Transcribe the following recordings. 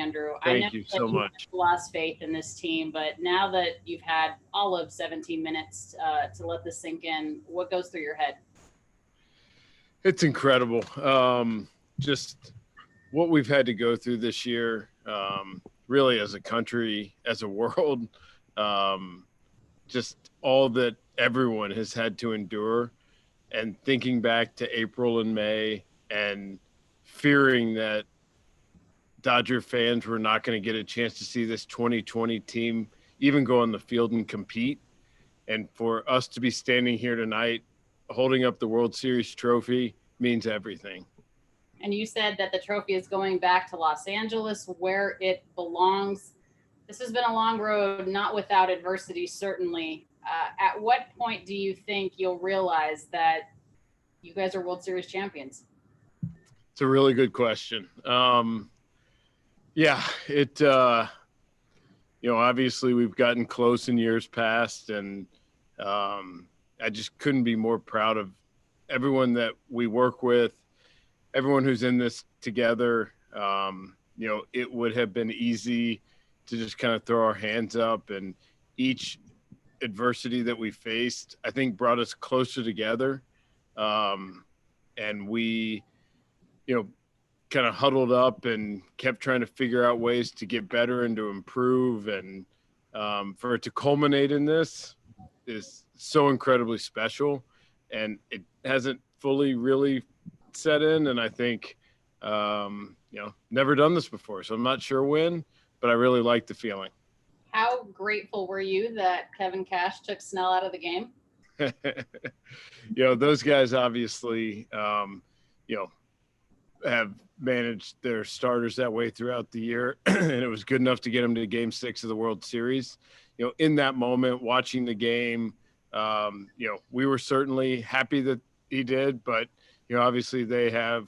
Andrew. I know Thank you that so you much. lost faith in this team, but now that you've had all of 17 minutes to let this sink in, what goes through your head? It's incredible. Just what we've had to go through this year, really as a country, as a world, um, just all that everyone has had to endure. And thinking back to April and May and fearing that Dodger fans were not going to get a chance to see this 2020 team even go on the field and compete. And for us to be standing here tonight holding up the World Series trophy means everything. And you said that the trophy is going back to Los Angeles where it belongs. This has been a long road, not without adversity, certainly. At what point do you think you'll realize that you guys are World Series champions? It's a really good question. Yeah, obviously we've gotten close in years past, and I just couldn't be more proud of everyone that we work with, everyone who's in this together. It would have been easy to just kind of throw our hands up, and each adversity that we faced, I think, brought us closer together. And we, kind of huddled up and kept trying to figure out ways to get better and to improve. And for it to culminate in this is so incredibly special. And it hasn't fully really set in. And I think, never done this before. So I'm not sure when, but I really like the feeling. How grateful were you that Kevin Cash took Snell out of the game? Those guys obviously, have managed their starters that way throughout the year, and it was good enough to get them to Game 6 of the World Series. In that moment, watching the game, we were certainly happy that he did, but obviously they have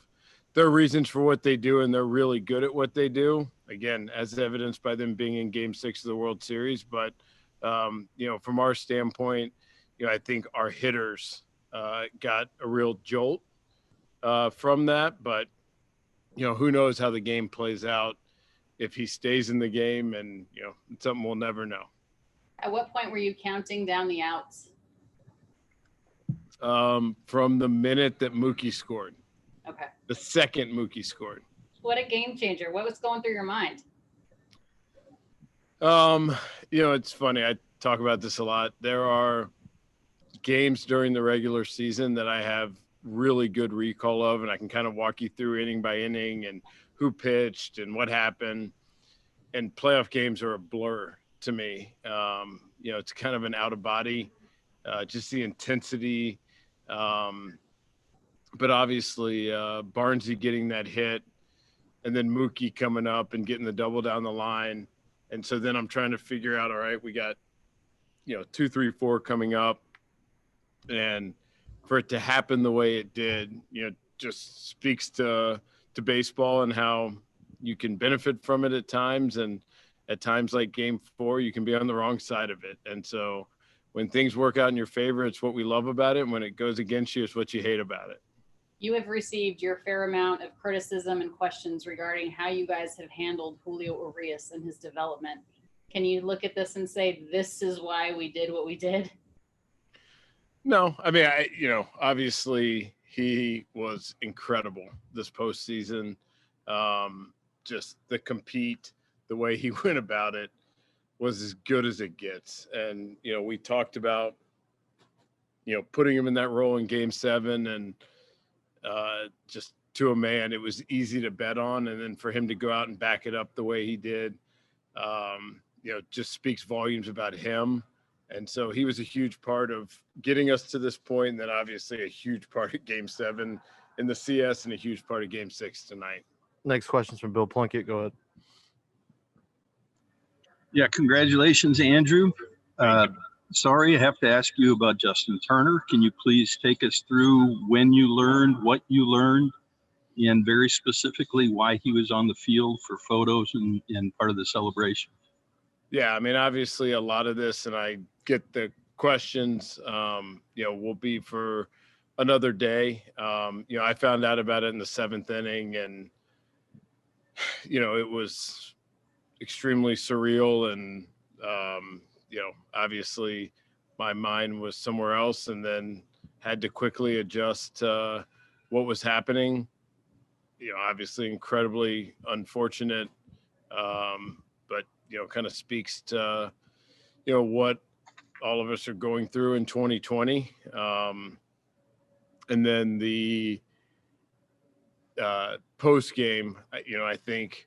their reasons for what they do, and they're really good at what they do. Again, as evidenced by them being in Game 6 of the World Series. But from our standpoint, I think our hitters got a real jolt from that, but who knows how the game plays out if he stays in the game, and it's something we'll never know. At what point were you counting down the outs? From the minute that Mookie scored. Okay. The second Mookie scored. What a game changer. What was going through your mind? It's funny. I talk about this a lot. There are games during the regular season that I have really good recall of, and I can kind of walk you through inning by inning and who pitched and what happened. And playoff games are a blur to me. It's kind of an out of body, just the intensity. But obviously Barnesy getting that hit, and then Mookie coming up and getting the double down the line. And so then I'm trying to figure out, all right, we got, 2, 3, 4 coming up. And for it to happen the way it did, just speaks to baseball and how you can benefit from it at times. And at times like Game 4, you can be on the wrong side of it. And so when things work out in your favor, it's what we love about it. And when it goes against you, it's what you hate about it. You have received your fair amount of criticism and questions regarding how you guys have handled Julio Urias and his development. Can you look at this and say, this is why we did what we did? No, I mean, obviously he was incredible this postseason. Just the compete, the way he went about it was as good as it gets. And, we talked about, putting him in that role in Game 7, and just to a man, it was easy to bet on. And then for him to go out and back it up the way he did, just speaks volumes about him. And so he was a huge part of getting us to this point, and then obviously a huge part of Game 7 in the CS and a huge part of Game 6 tonight. Next question's from Bill Plunkett. Go ahead. Yeah, congratulations, Andrew. Sorry, I have to ask you about Justin Turner. Can you please take us through when you learned, what you learned, and very specifically why he was on the field for photos and part of the celebration? Yeah, I mean, obviously a lot of this, and I get the questions, will be for another day. I found out about it in the 7th inning, and, it was extremely surreal, and obviously my mind was somewhere else, and then had to quickly adjust to what was happening. Obviously incredibly unfortunate, but kind of speaks to what all of us are going through in 2020. And then the post game, I think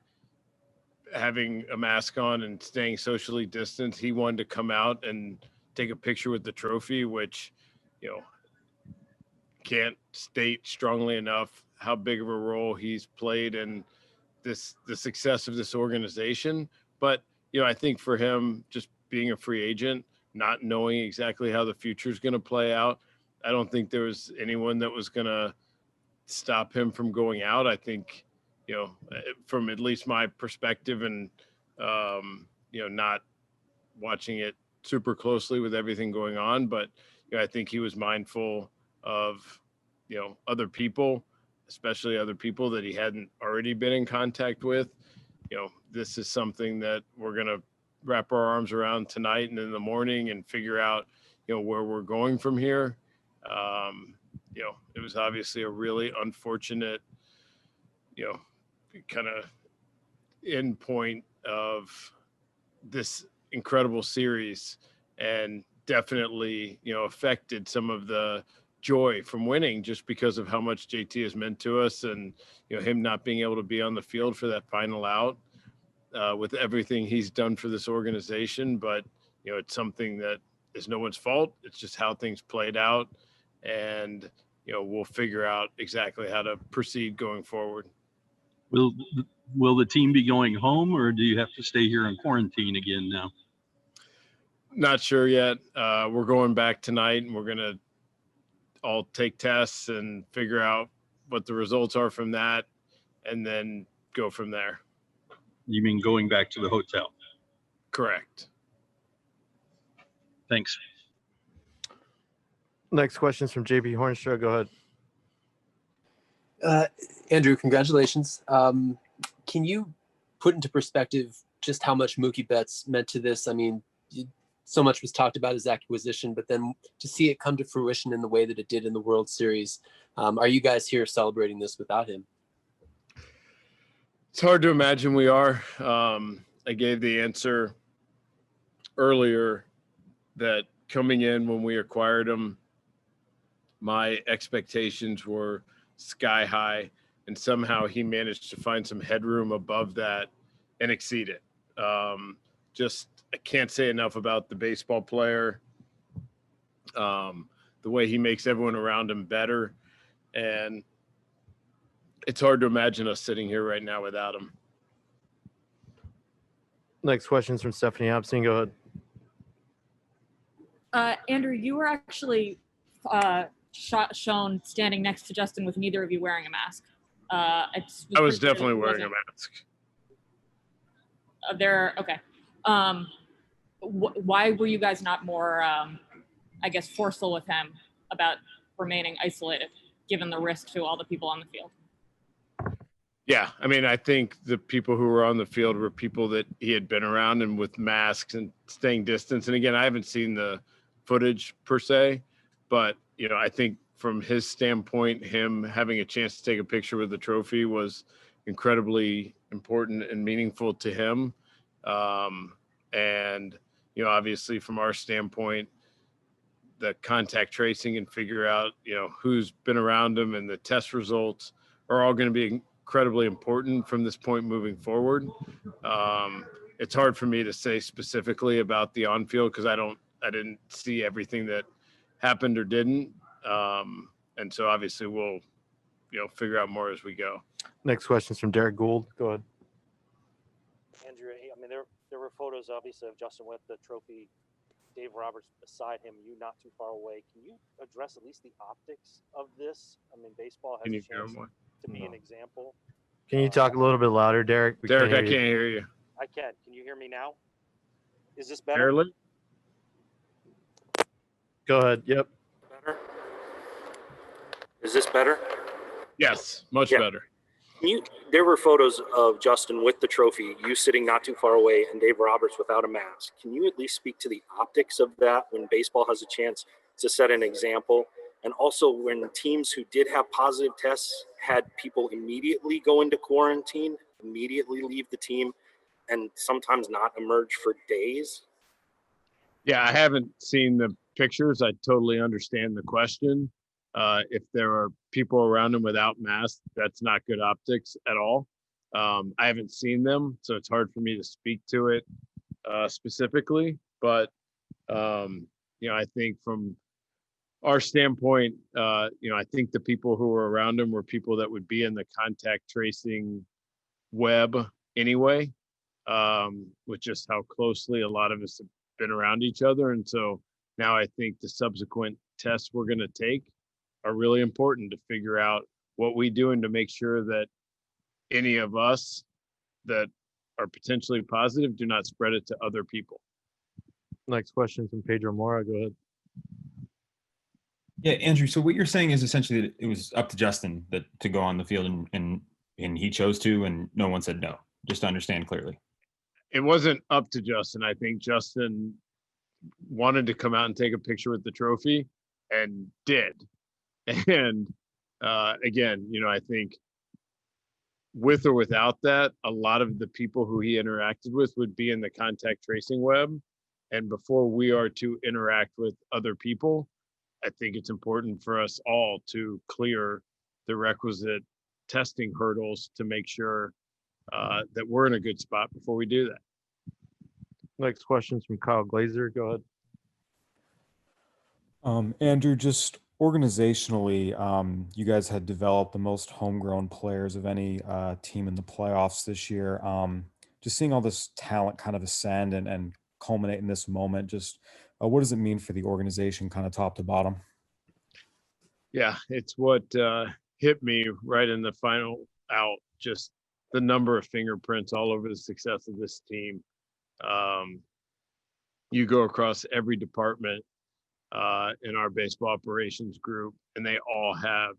having a mask on and staying socially distanced, he wanted to come out and take a picture with the trophy, which can't state strongly enough how big of a role he's played in the success of this organization. But I think for him, just being a free agent, not knowing exactly how the future is going to play out, I don't think there was anyone that was going to stop him from going out. I think from at least my perspective, and not watching it super closely with everything going on, but I think he was mindful of other people, especially other people that he hadn't already been in contact with. This is something that we're going to wrap our arms around tonight and in the morning and figure out where we're going from here. It was obviously a really unfortunate kind of end point of this incredible series, and definitely affected some of the joy from winning, just because of how much JT has meant to us, and him not being able to be on the field for that final out, with everything he's done for this organization. But it's something that is no one's fault. It's just how things played out, and we'll figure out exactly how to proceed going forward. Will the team be going home, or do you have to stay here in quarantine again now? Not sure yet. We're going back tonight, and we're going to all take tests and figure out what the results are from that, and then go from there. You mean going back to the hotel? Correct. Thanks. Next question is from JP Hornstra. Go ahead. Andrew, congratulations. Can you put into perspective just how much Mookie Betts meant to this? I mean, so much was talked about his acquisition, but then to see it come to fruition in the way that it did in the World Series, are you guys here celebrating this without him? It's hard to imagine we are. I gave the answer earlier that coming in when we acquired him, my expectations were sky high, and somehow he managed to find some headroom above that and exceed it. I can't say enough about the baseball player, the way he makes everyone around him better. And it's hard to imagine us sitting here right now without him. Next question is from Stephanie Epstein. Go ahead. Andrew, you were actually shown standing next to Justin with neither of you wearing a mask. I was definitely wearing a mask. Okay. Why were you guys not more, forceful with him about remaining isolated, given the risk to all the people on the field? Yeah, I mean, I think the people who were on the field were people that he had been around, and with masks and staying distance. And again, I haven't seen the footage per se, but I think from his standpoint, him having a chance to take a picture with the trophy was incredibly important and meaningful to him. And obviously from our standpoint, the contact tracing and figure out who's been around him, and the test results are all going to be incredibly important from this point moving forward. It's hard for me to say specifically about the on-field, because I didn't see everything that happened or didn't. And so obviously we'll, figure out more as we go. Next question is from Derek Gould. Go ahead. Andrew, I mean, there were photos obviously of Justin with the trophy, Dave Roberts beside him, you not too far away. Can you address at least the optics of this? I mean, baseball has a chance to be an example. Can you talk a little bit louder, Derek? Derek, I can't hear you. I can. Can you hear me now? Is this better? Barely. Go ahead. Yep. Better. Is this better? Yes, much better. There were photos of Justin with the trophy, you sitting not too far away, and Dave Roberts without a mask. Can you at least speak to the optics of that when baseball has a chance to set an example? And also when teams who did have positive tests had people immediately go into quarantine, immediately leave the team, and sometimes not emerge for days? Yeah, I haven't seen the pictures. I totally understand the question. If there are people around him without masks, that's not good optics at all. I haven't seen them, so it's hard for me to speak to it specifically. But I think from our standpoint, I think the people who were around him were people that would be in the contact tracing web anyway, with just how closely a lot of us have been around each other. And so now I think the subsequent tests we're going to take are really important to figure out what we doing to make sure that any of us that are potentially positive do not spread it to other people. Next question from Pedro Mora. Go ahead. Yeah, Andrew. So what you're saying is essentially that it was up to Justin to go on the field and he chose to, and no one said no. Just to understand clearly. It wasn't up to Justin. I think Justin wanted to come out and take a picture with the trophy and did. And again, I think with or without that, a lot of the people who he interacted with would be in the contact tracing web. And before we are to interact with other people, I think it's important for us all to clear the requisite testing hurdles to make sure that we're in a good spot before we do that. Next question's from Kyle Glazer. Go ahead. Andrew, just organizationally, you guys had developed the most homegrown players of any team in the playoffs this year. Just seeing all this talent kind of ascend and culminate in this moment, just what does it mean for the organization kind of top to bottom? Yeah, it's what hit me right in the final out, just the number of fingerprints all over the success of this team. You go across every department in our baseball operations group, and they all have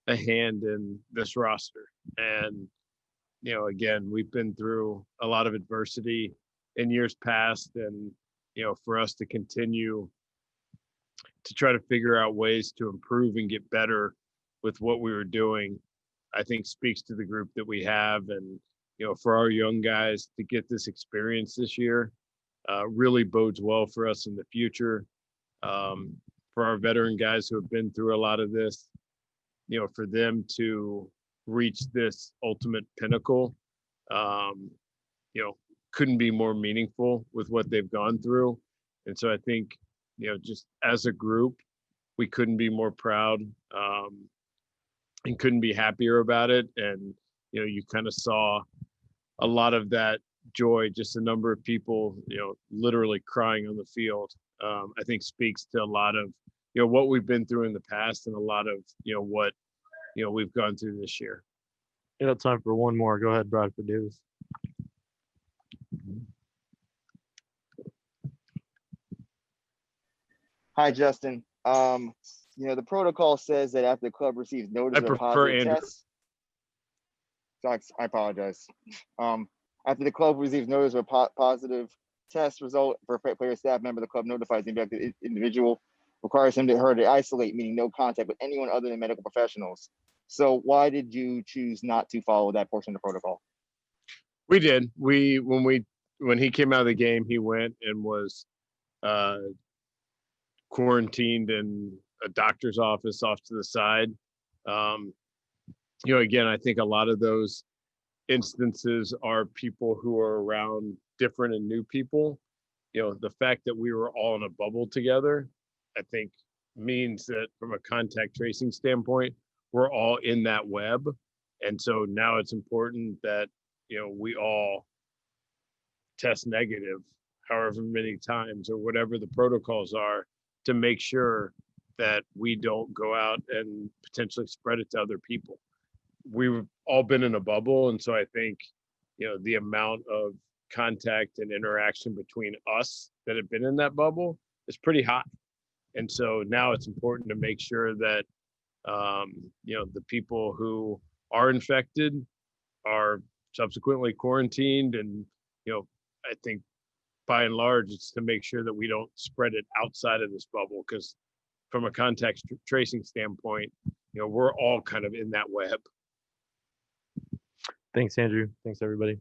a hand in this roster. And, again, we've been through a lot of adversity in years past, and, for us to continue to try to figure out ways to improve and get better with what we were doing, I think speaks to the group that we have. And, for our young guys to get this experience this year really bodes well for us in the future. For our veteran guys who have been through a lot of this, for them to reach this ultimate pinnacle, couldn't be more meaningful with what they've gone through. And so I think, just as a group, we couldn't be more proud and couldn't be happier about it. And, you kind of saw a lot of that joy, just a number of people, literally crying on the field. I think speaks to a lot of, what we've been through in the past and a lot of, what, we've gone through this year. Time for one more. Go ahead, Bradford Davis. Hi, Justin. The protocol says that after the club receives notice of a positive test. I apologize. After the club receives notice of a positive test result for a player, staff member, the club notifies the infected individual, requires him to isolate, meaning no contact with anyone other than medical professionals. So why did you choose not to follow that portion of the protocol? We did. When he came out of the game, he went and was quarantined in a doctor's office off to the side. Again, I think a lot of those instances are people who are around different and new people. The fact that we were all in a bubble together, I think means that from a contact tracing standpoint, we're all in that web. And so now it's important that, we all test negative however many times or whatever the protocols are to make sure that we don't go out and potentially spread it to other people. We've all been in a bubble. And so I think, the amount of contact and interaction between us that have been in that bubble is pretty high. And so now it's important to make sure that, the people who are infected are subsequently quarantined. And, I think by and large, it's to make sure that we don't spread it outside of this bubble, because from a contact tracing standpoint, we're all kind of in that web. Thanks, Andrew. Thanks, everybody.